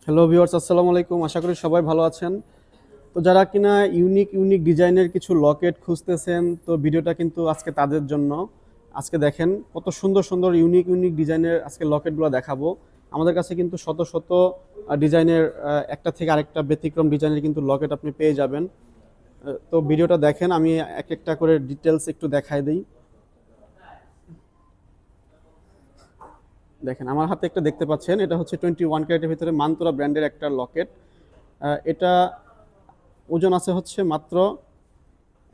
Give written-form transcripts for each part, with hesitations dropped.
Hello viewers, আসসালামু আলাইকুম। আশা করি সবাই ভালো আছেন। তো যারা কিনা ইউনিক ইউনিক ডিজাইনের কিছু লকেট খুঁজতেছেন, তো ভিডিওটা কিন্তু আজকে তাদের জন্য। আজকে দেখেন কত সুন্দর সুন্দর ইউনিক ইউনিক ডিজাইনের আজকে লকেটগুলো দেখাবো। আমাদের কাছে কিন্তু শত শত ডিজাইনের একটা থেকে আরেকটা ব্যতিক্রম ডিজাইনের কিন্তু লকেট আপনি পেয়ে যাবেন। তো ভিডিওটা দেখেন, আমি এক একটা করে ডিটেলস একটু দেখাই দিই। দেখেন আমার হাতে একটা দেখতে পাচ্ছেন, এটা হচ্ছে 21 ক্যারেটের ভিতরে মানতোরা ব্র্যান্ডের একটা লকেট। এটা ওজন আছে হচ্ছে মাত্র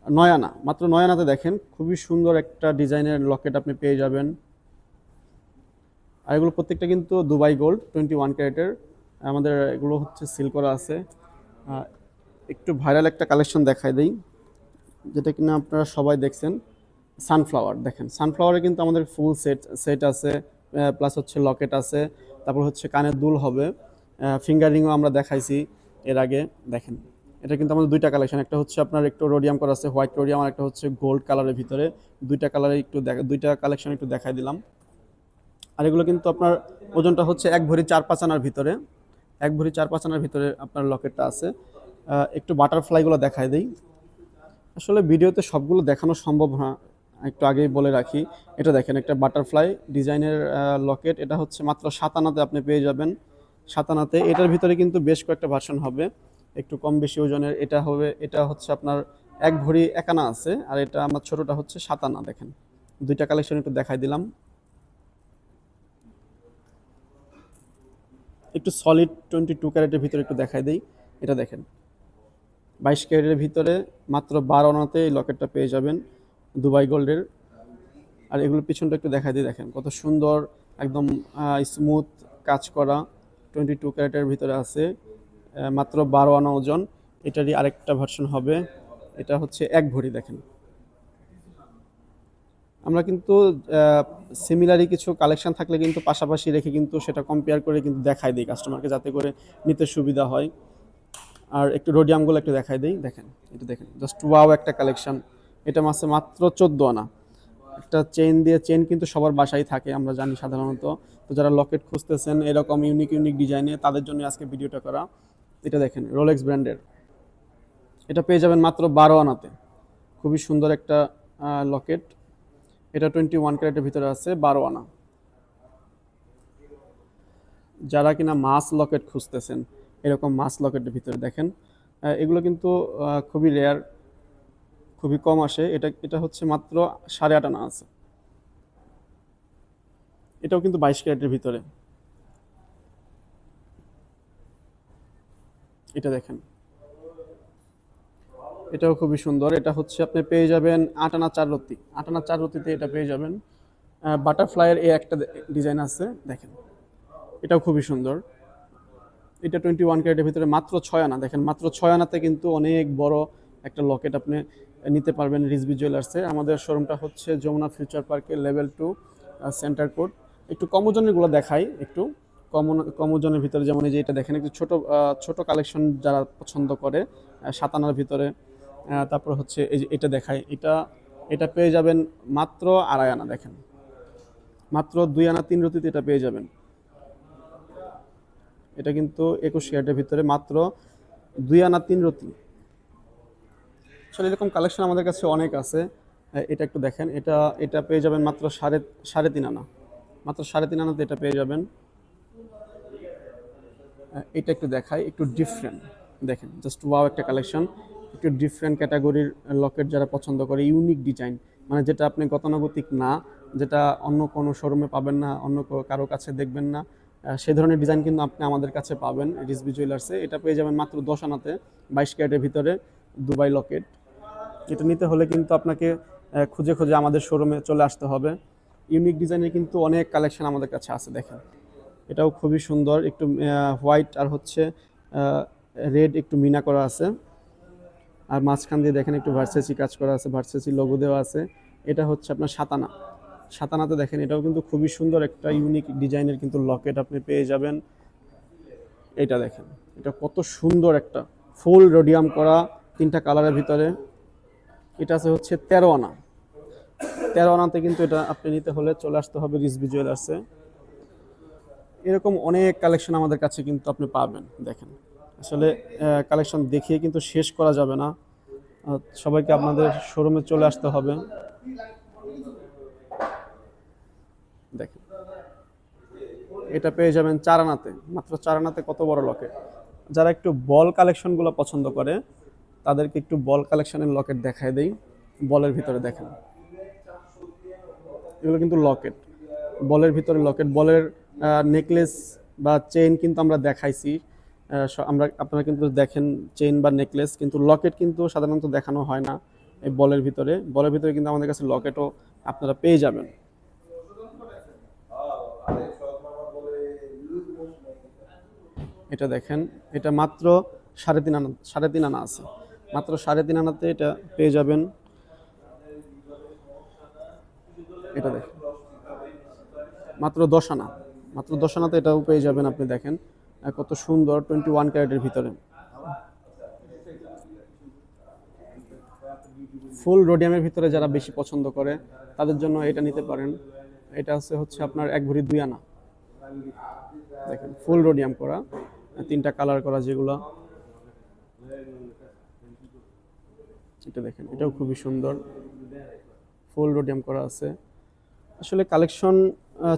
9 আনা, মাত্র 9 আনাতে দেখেন খুবই সুন্দর একটা ডিজাইনের লকেট আপনি পেয়ে যাবেন। আর এগুলো প্রত্যেকটা কিন্তু দুবাই গোল্ড 21 ক্যারেটের। আমাদের এগুলো হচ্ছে সিল করা আছে। একটু ভাইরাল একটা কালেকশন দেখাই দেই, যেটা কিনা আপনারা সবাই দেখছেন। সানফ্লাওয়ার দেখেন, সানফ্লাওয়ারে কিন্তু আমাদের ফুল সেট সেট আছে, প্লাস হচ্ছে লকেট আছে, তারপর হচ্ছে কানের দুল হবে, ফিঙ্গার রিংও আমরা দেখাইছি এর আগে। দেখেন এটা কিন্তু আমাদের দুইটা কালেকশন, একটা হচ্ছে আপনার একটু রোডিয়াম করা আছে, হোয়াইট রোডিয়াম, আর একটা হচ্ছে গোল্ড কালারের ভিতরে। দুইটা কালারে একটু দুইটা কালেকশন একটু দেখাই দিলাম। আর এগুলো কিন্তু আপনার ওজনটা হচ্ছে 1 ভরি 4-5 আনার ভিতরে। 1 ভরি 4-5 আনার ভিতরে আপনার লকেটটা আছে। একটু বাটারফ্লাইগুলো দেখাই দিই। আসলে ভিডিওতে সবগুলো দেখানো সম্ভব না, একটু আগেই বলে রাখি। এটা দেখেন একটা বাটারফ্লাই ডিজাইনের লকেট, এটা হচ্ছে মাত্র 7 আনাতে আপনি পেয়ে যাবেন। 7 আনাতে এটার ভিতরে কিন্তু বেশ কয়েকটা ভার্সন হবে, একটু কম বেশি ওজনের। এটা হবে, এটা হচ্ছে আপনার 1 ভরি 1 আনা আছে, আর এটা আমার ছোটটা হচ্ছে 7 আনা। দেখেন দুইটা কালেকশন একটু দেখাই দিলাম। একটু সলিড 22 ক্যারেটের ভিতরে একটু দেখাই দিই। এটা দেখেন 22 ক্যারেটের ভিতরে মাত্র 12 আনাতে এই লকেটটা পেয়ে যাবেন, দুবাই গোল্ডের। আর এগুলোর পিছনটা একটু দেখাই দিয়ে দেখেন কত সুন্দর, একদম স্মুথ কাজ করা। 22 ক্যারেটের ভিতরে আছে, মাত্র 12 আনা ওজন। এটারই আরেকটা ভার্সন হবে, এটা হচ্ছে 1 ভরি। দেখেন আমরা কিন্তু সিমিলারই কিছু কালেকশন থাকলে কিন্তু পাশাপাশি রেখে কিন্তু সেটা কম্পেয়ার করে কিন্তু দেখাই দিই কাস্টমারকে, যাতে করে নিতে সুবিধা হয়। আর একটু রোডিয়ামগুলো একটু দেখাই দিই। দেখেন এটা দেখেন, জাস্ট ওয়াও একটা কালেকশন। এটা মাসে মাত্র 14 আনা। একটা চেইন দিয়ে, চেইন কিন্তু সবার বাসায় থাকে আমরা জানি সাধারণত। তো যারা লকেট খুঁজতেছেন এরকম ইউনিক ইউনিক ডিজাইনে, তাদের জন্য আজকে ভিডিওটা করা। এটা দেখেন রোলেক্স ব্র্যান্ডের, এটা পেয়ে যাবেন মাত্র 12 আনাতে। খুবই সুন্দর একটা লকেট। এটা 21 ক্যারেটের ভিতরে আছে, 12 আনা। যারা কিনা মাস লকেট খুঁজতেছেন, এরকম মাস লকেটের ভিতরে দেখেন, এগুলো কিন্তু খুবই রেয়ার, খুবই কম আসে। এটা এটা হচ্ছে মাত্র 8.5 আনা আছে। এটাও কিন্তু 22 ক্যারেটের ভিতরে। এটা দেখেন, এটাও খুবই সুন্দর। এটা হচ্ছে আপনি পেয়ে যাবেন 8 আনা 4 রতি। 8 আনা 4 রতিতে এটা পেয়ে যাবেন। বাটারফ্লাইয়ের এই একটা ডিজাইন আছে দেখেন, এটাও খুবই সুন্দর। এটা 21 ক্যারেটের ভিতরে মাত্র 6 আনা। দেখেন মাত্র 6 আনাতে কিন্তু অনেক বড় একটা লকেট আপনি নিতে পারবেন রিজভি জুয়েলার্সে। আমাদের শোরুমটা হচ্ছে যমুনা ফিউচার পার্কের লেভেল 2 সেন্টার কোড। একটু কম ওজনেরগুলো দেখাই, একটু কম কম ওজনের ভিতরে, যেমন এই যে এটা দেখেন একটু ছোট ছোট কালেকশন যারা পছন্দ করে, 7 আনার ভিতরে। তারপর হচ্ছে এই যে এটা দেখাই, এটা এটা পেয়ে যাবেন মাত্র 2.5 আনা। দেখেন মাত্র 2 আনা 3 রতিতে এটা পেয়ে যাবেন। এটা কিন্তু 21 ক্যারেটের ভিতরে মাত্র 2 আনা 3 রতি। আসলে এরকম কালেকশন আমাদের কাছে অনেক আছে। এটা একটু দেখেন, এটা এটা পেয়ে যাবেন মাত্র সাড়ে সাড়ে 3 আনা। মাত্র 3.5 আনাতে এটা পেয়ে যাবেন। এটা একটু দেখাই, একটু ডিফারেন্ট। দেখেন জাস্ট ওয়াও একটা কালেকশন। একটু ডিফারেন্ট ক্যাটাগরির লকেট যারা পছন্দ করে, ইউনিক ডিজাইন, মানে যেটা আপনি গতানুগতিক না, যেটা অন্য কোনো শোরুমে পাবেন না, অন্য কারো কাছে দেখবেন না, সেই ধরনের ডিজাইন কিন্তু আপনি আমাদের কাছে পাবেন রিজভি জুয়েলার্সে। এটা পেয়ে যাবেন মাত্র 10 আনাতে, 22 ক্যারেটের ভিতরে দুবাই লকেট। এটা নিতে হলে কিন্তু আপনাকে খুঁজে খুঁজে আমাদের শোরুমে চলে আসতে হবে। ইউনিক ডিজাইনের কিন্তু অনেক কালেকশন আমাদের কাছে আছে। দেখেন এটাও খুবই সুন্দর, একটু হোয়াইট আর হচ্ছে রেড একটু মিনা করা আছে। আর মাঝখান দিয়ে দেখেন একটু ভার্সেসি কাজ করা আছে, ভার্সেসি লোগো দেওয়া আছে। এটা হচ্ছে আপনার 7 আনা। 7 আনাতে দেখেন এটাও কিন্তু খুবই সুন্দর একটা ইউনিক ডিজাইনের কিন্তু লকেট আপনি পেয়ে যাবেন। এটা দেখেন, এটা কত সুন্দর একটা ফুল রোডিয়াম করা, 3টা কালারের ভিতরে। এটা আছে হচ্ছে 13 আনা। 13 আনাতে কিন্তু এটা আপনি নিতে হলে চলে আসতে হবে রিজভি জুয়েলার্সে। এরকম অনেক কালেকশন আমাদের কাছে কিন্তু আপনি পাবেন। দেখেন আসলে কালেকশন দেখিয়ে কিন্তু শেষ করা যাবে না। সবাইকে আপনাদের শোরুমে চলে আসতে হবে। দেখেন এটা পেয়ে যাবেন 4 আনাতে, মাত্র 4 আনাতে। কত বড় লকেট! যারা একটু বল কালেকশনগুলো পছন্দ করে তাদেরকে একটু বল কালেকশনের লকেট দেখায় দেই। বলের ভিতরে দেখেন, এগুলো কিন্তু লকেট, বলের ভিতরে লকেট, বলের নেকলেস বা চেইন কিন্তু আমরা দেখাইছি। আমরা আপনারা কিন্তু দেখেন চেইন বা নেকলেস, কিন্তু লকেট কিন্তু সাধারণত দেখানো হয় না। এই বলের ভিতরে, বলের ভিতরে কিন্তু আমাদের কাছে লকেটও আপনারা পেয়ে যাবেন। এটা দেখেন, এটা মাত্র 3.5 আনা, 3.5 আনা আছে, মাত্র 3.5 আনাতে এটা পেয়ে যাবেন। এটা দেখেন মাত্র 10 আনা, মাত্র 10 আনাতে এটাও পেয়ে যাবেন আপনি। দেখেন কত সুন্দর 21 ক্যারেটের ভিতরে ফুল রোডিয়ামের ভিতরে যারা বেশি পছন্দ করে তাদের জন্য এটা নিতে পারেন। এটা হচ্ছে আপনার 1 ভরি 2 আনা। দেখেন ফুল রোডিয়াম করা, 3টা কালার করা যেগুলো। এটা দেখেন, এটাও খুবই সুন্দর, ফুল রোডিয়াম করা আছে। আসলে কালেকশন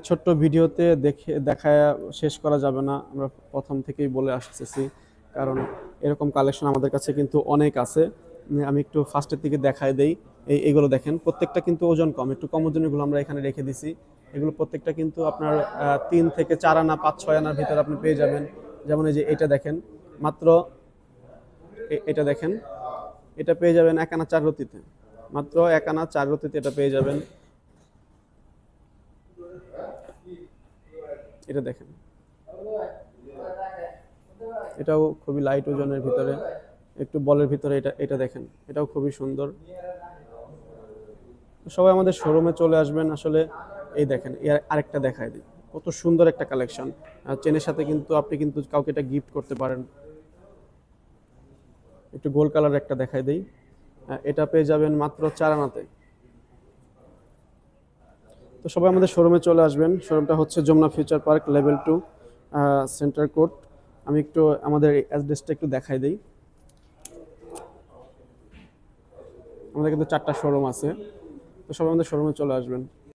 ছোট্ট ভিডিওতে দেখায় শেষ করা যাবে না, আমরা প্রথম থেকেই বলে আসতেছি, কারণ এরকম কালেকশন আমাদের কাছে কিন্তু অনেক আছে। আমি একটু ফার্স্টের দিকে দেখায় দেই। এইগুলো দেখেন প্রত্যেকটা কিন্তু ওজন কম, একটু কম ওজনেরগুলো আমরা এখানে রেখে দিছি। এগুলো প্রত্যেকটা কিন্তু আপনার 3 থেকে 4 আনা 5-6 আনার ভিতরে আপনি পেয়ে যাবেন। যেমন এই যে এটা দেখেন, মাত্র এটা দেখেন, এটা পেয়ে যাবেন 1 আনা 4 রতিতে, মাত্র 1 আনা 4 রতিতে এটা পেয়ে যাবেন। এটা দেখেন, এটাও খুবই লাইট ওজনের ভিতরে, একটু বলের ভিতরে। এটা দেখেন, এটাও খুবই সুন্দর। সবাই আমাদের শোরুমে চলে আসবেন। আসলে এই দেখেন, এর আরেকটা দেখায় দিই, কত সুন্দর একটা কালেকশন। চেনের সাথে কিন্তু আপনি কিন্তু কাউকে এটা গিফট করতে পারেন। একটু গোল্ড কালার একটা দেখায় দিই, এটা পেয়ে যাবেন মাত্র 4 আনাতে। তো সবাই আমাদের শোরুমে চলে আসবেন। শোরুমটা হচ্ছে Jamuna future park level 2 centre court. আমি একটু আমাদের অ্যাড্রেসটা একটু দেখাই দিই। আমাদের কিন্তু 4টা শোরুম আছে, তো সবাই আমাদের শোরুমে চলে আসবেন।